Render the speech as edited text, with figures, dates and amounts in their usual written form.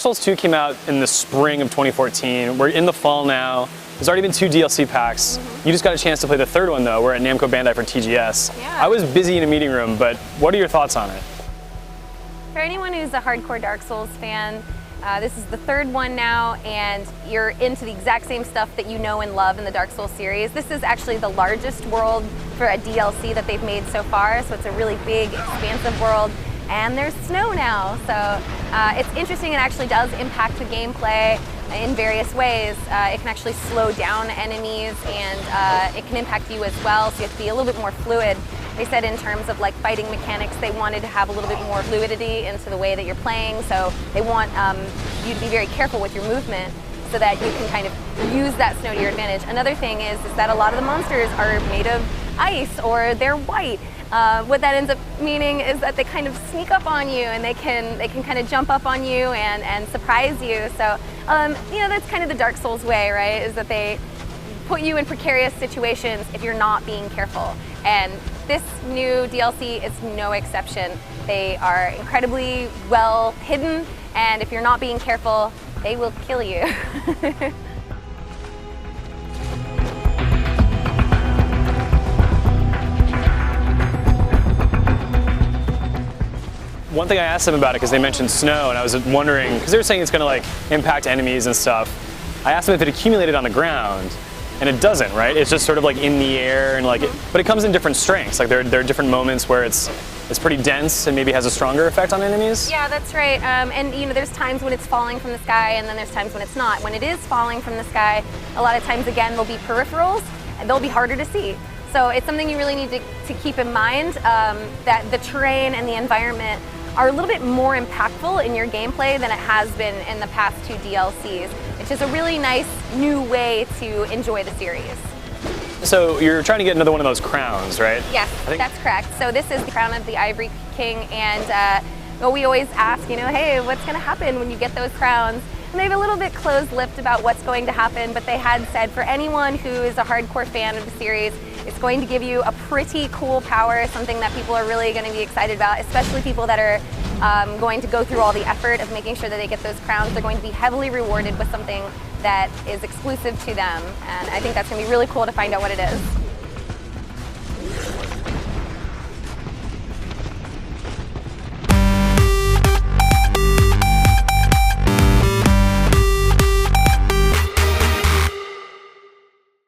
Dark Souls 2 came out in the spring of 2014. We're in the fall now. There's already been 2 DLC packs. You just got a chance to play the third one though. We're at Namco Bandai for TGS. Yeah. I was busy in a meeting room, but what are your thoughts on it? For anyone who's a hardcore Dark Souls fan, this is the third one now, and you're into the exact same stuff that you know and love in the Dark Souls series. This is actually the largest world for a DLC that they've made so far, so it's a really big, expansive world. And there's snow now, so it's interesting. It actually does impact the gameplay in various ways. It can actually slow down enemies, and it can impact you as well, so you have to be a little bit more fluid. They said in terms of like fighting mechanics, they wanted to have a little bit more fluidity into the way that you're playing, so they want you to be very careful with your movement so that you can kind of use that snow to your advantage. Another thing is that a lot of the monsters are made of ice or they're white. What that ends up meaning is that they kind of sneak up on you, and they can kind of jump up on you and surprise you. So you know, that's kind of the Dark Souls way, right? Is that they put you in precarious situations if you're not being careful. And this new DLC is no exception. They are incredibly well hidden, and if you're not being careful, they will kill you. One thing I asked them about it, because they mentioned snow, and I was wondering, because they were saying it's going to like impact enemies and stuff. I asked them if it accumulated on the ground, and it doesn't, right? It's just sort of like in the air, and like, but it comes in different strengths. Like there are different moments where it's pretty dense and maybe has a stronger effect on enemies. Yeah, that's right. And you know, there's times when it's falling from the sky, and then there's times when it's not. When it is falling from the sky, a lot of times again there'll be peripherals, and they'll be harder to see. So it's something you really need to keep in mind, that the terrain and the environment are a little bit more impactful in your gameplay than it has been in the past 2 DLCs, which is a really nice new way to enjoy the series. So you're trying to get another one of those crowns, right? Yes, that's correct. So this is the crown of the Ivory King, and well, we always ask, you know, hey, what's going to happen when you get those crowns? And they have a little bit closed-lipped about what's going to happen, but they had said for anyone who is a hardcore fan of the series, it's going to give you a pretty cool power, something that people are really going to be excited about, especially people that are going to go through all the effort of making sure that they get those crowns. They're going to be heavily rewarded with something that is exclusive to them, and I think that's going to be really cool to find out what it is.